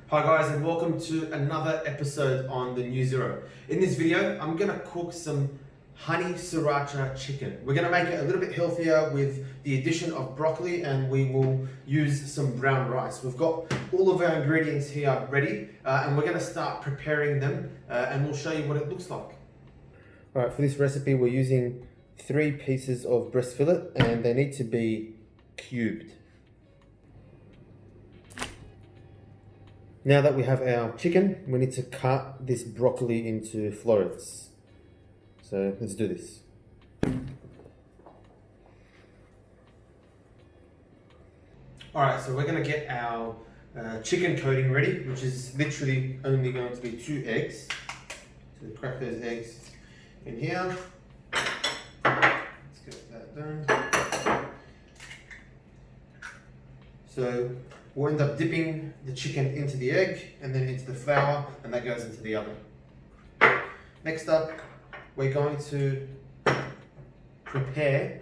Hi guys, and welcome to another episode on the New Zero. In this video, I'm gonna cook some honey sriracha chicken. We're gonna make it a little bit healthier with the addition of broccoli, and we will use some brown rice. We've got all of our ingredients here ready, and we're gonna start preparing them, and we'll show you what it looks like. All right, for this recipe, we're using 3 pieces of breast fillet, and they need to be cubed. Now that we have our chicken, we need to cut this broccoli into florets. So let's do this. Alright, so we're going to get our chicken coating ready, which is literally only going to be 2 eggs. So crack those eggs in here. Let's get that done. So we'll end up dipping the chicken into the egg and then into the flour, and that goes into the oven. Next up, we're going to prepare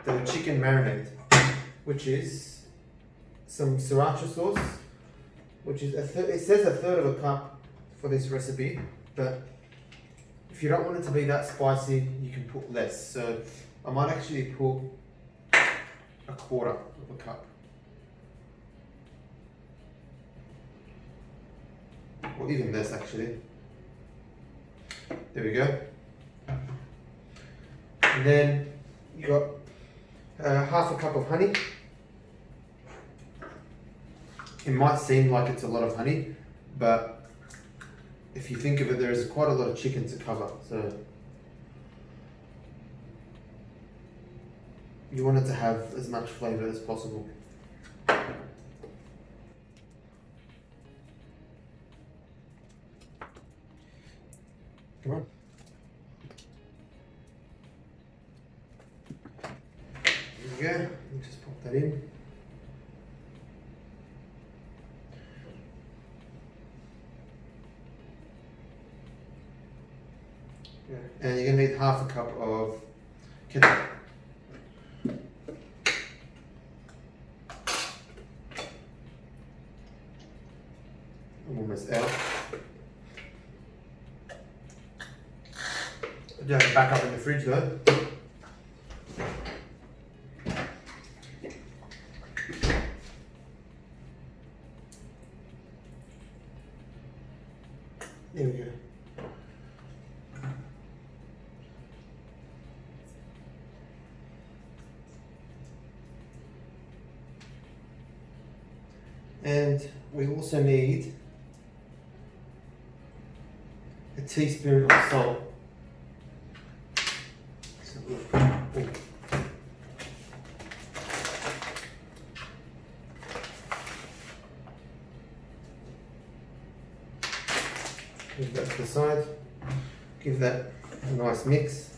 the chicken marinade, which is some Sriracha sauce, which is it says a third of a cup for this recipe, but if you don't want it to be that spicy, you can put less. So I might actually put a quarter of a cup. Or even less actually. There we go. And then you got half a cup of honey. It might seem like it's a lot of honey, but if you think of it, there is quite a lot of chicken to cover. So you want it to have as much flavor as possible. Come on. There we go. Let me just pop that in. Yeah. And you're going to need half a cup of ketchup. I'm almost out. I do have it back up in the fridge though. There we go. And we also need a teaspoon of salt. Move that to the side, give that a nice mix.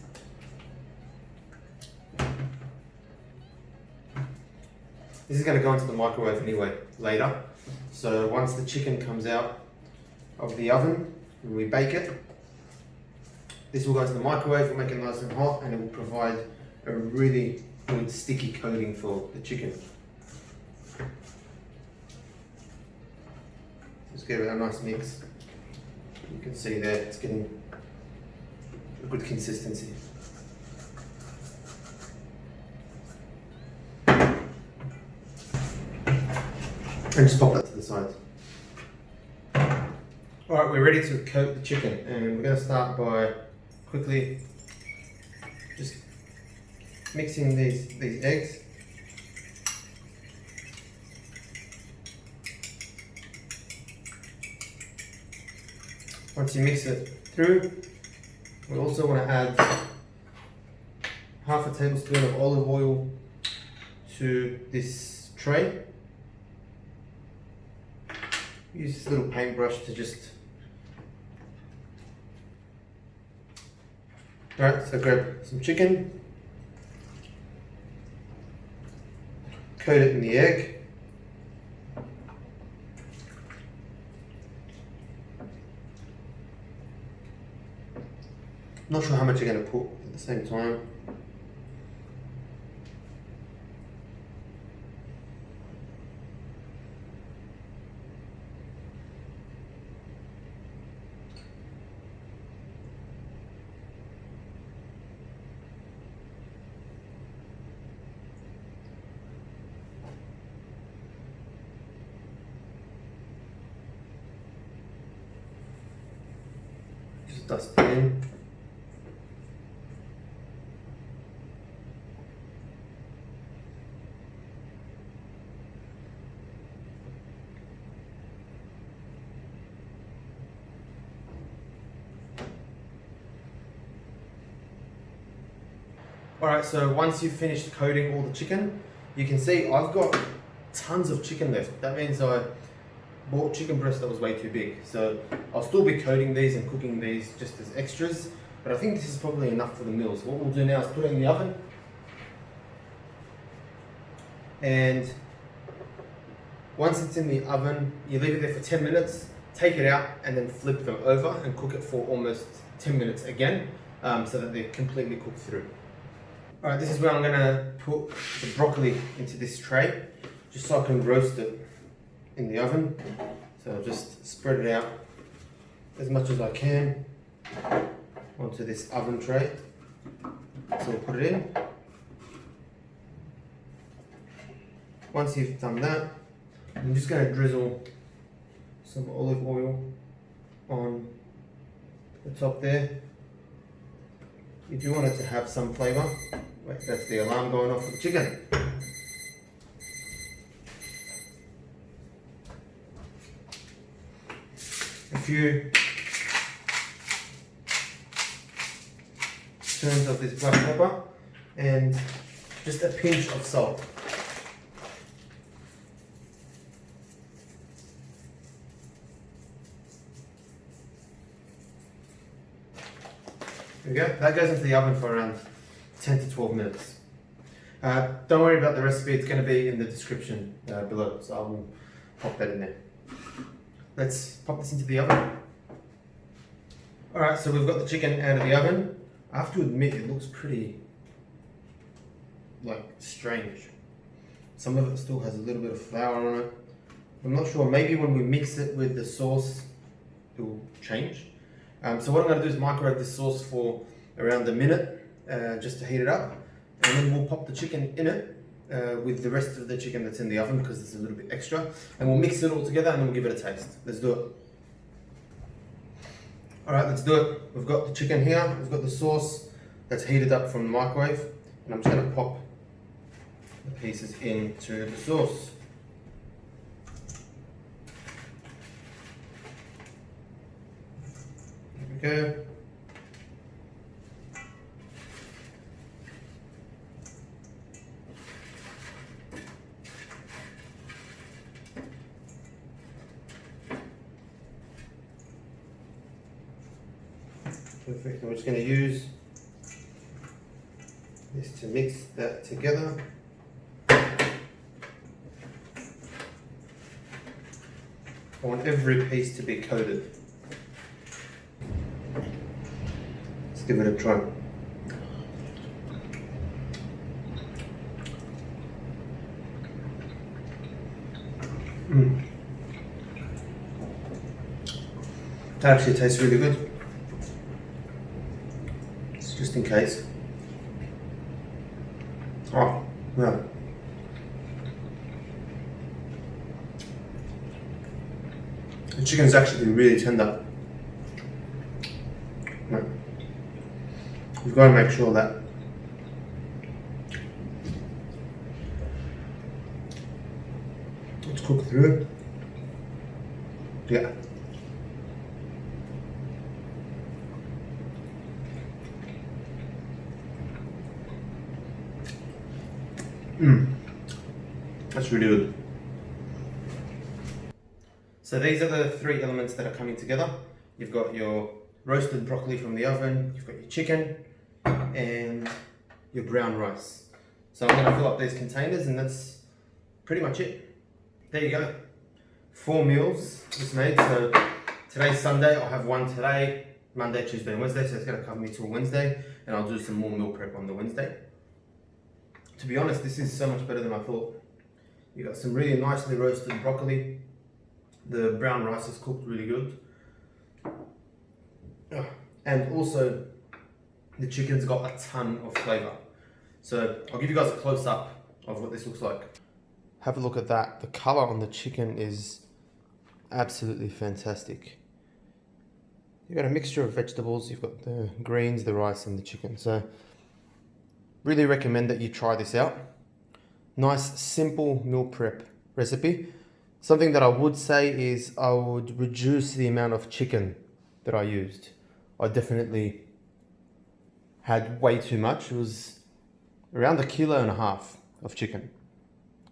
This is going to go into the microwave anyway, later. So once the chicken comes out of the oven and we bake it, this will go into the microwave, we'll make it nice and hot, and it will provide a really good sticky coating for the chicken. Just give it a nice mix. You can see there it's getting a good consistency. And just pop that to the side. Alright, we're ready to coat the chicken, and we're going to start by quickly just mixing these eggs. Once you mix it through, we also want to add half a tablespoon of olive oil to this tray. Use this little paintbrush to just... Alright, so grab some chicken, coat it in the egg. Not sure how much you're going to put at the same time. dust it in. Alright, so once you've finished coating all the chicken, you can see I've got tons of chicken left. That means I bought chicken breast that was way too big. So I'll still be coating these and cooking these just as extras, but I think this is probably enough for the meals. What we'll do now is put it in the oven, and once it's in the oven, you leave it there for 10 minutes, take it out, and then flip them over and cook it for almost 10 minutes again, so that they're completely cooked through. Alright, this is where I'm going to put the broccoli into this tray, just so I can roast it in the oven. So I'll just spread it out as much as I can onto this oven tray. So we'll put it in. Once you've done that, I'm just going to drizzle some olive oil on the top there. If you want it to have some flavour. Wait, that's the alarm going off for the chicken. A few turns of this black pepper and just a pinch of salt. There we go. That goes into the oven for around 10 to 12 minutes. Don't worry about the recipe, it's going to be in the description below, so I will pop that in there. Let's pop this into the oven. Alright, so we've got the chicken out of the oven. I have to admit, it looks pretty, strange. Some of it still has a little bit of flour on it. I'm not sure, maybe when we mix it with the sauce, it will change. So what I'm going to do is microwave this sauce for around a minute, just to heat it up, and then we'll pop the chicken in it with the rest of the chicken that's in the oven because it's a little bit extra, and we'll mix it all together and then we'll give it a taste. Let's do it. Alright, let's do it. We've got the chicken here, we've got the sauce that's heated up from the microwave, and I'm just going to pop the pieces into the sauce. There we go. Perfect. We're just going to use this to mix that together. I want every piece to be coated. Let's give it a try. That actually tastes really good. Just in case. Oh, no. The chicken's actually really tender. No. You've got to make sure that it's cooked through. Yeah. That's really good. So these are the three elements that are coming together. You've got your roasted broccoli from the oven, you've got your chicken, and your brown rice. So I'm going to fill up these containers, and that's pretty much it. There you go. 4 meals just made. So today's Sunday, I'll have one today, Monday, Tuesday, and Wednesday. So it's going to cover me till Wednesday, and I'll do some more meal prep on the Wednesday. To be honest, this is so much better than I thought. You got some really nicely roasted broccoli. The brown rice is cooked really good. And also, the chicken's got a ton of flavour. So I'll give you guys a close up of what this looks like. Have a look at that. The colour on the chicken is absolutely fantastic. you've got a mixture of vegetables. You've got the greens, the rice, and the chicken. So really recommend that you try this out. Nice, simple meal prep recipe. Something that I would say is I would reduce the amount of chicken that I used. I definitely had way too much. It was around 1.5 kilos of chicken.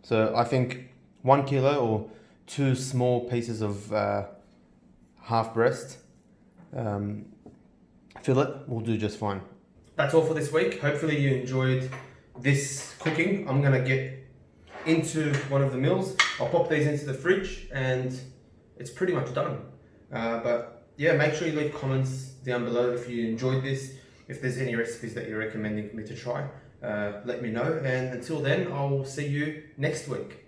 So I think 1 kilo or 2 small pieces of half breast fillet will do just fine. That's all for this week. Hopefully you enjoyed this cooking. I'm gonna get into one of the meals. I'll pop these into the fridge and it's pretty much done. But yeah, make sure you leave comments down below if you enjoyed this. If there's any recipes that you're recommending me to try, let me know. And until then, I'll see you next week.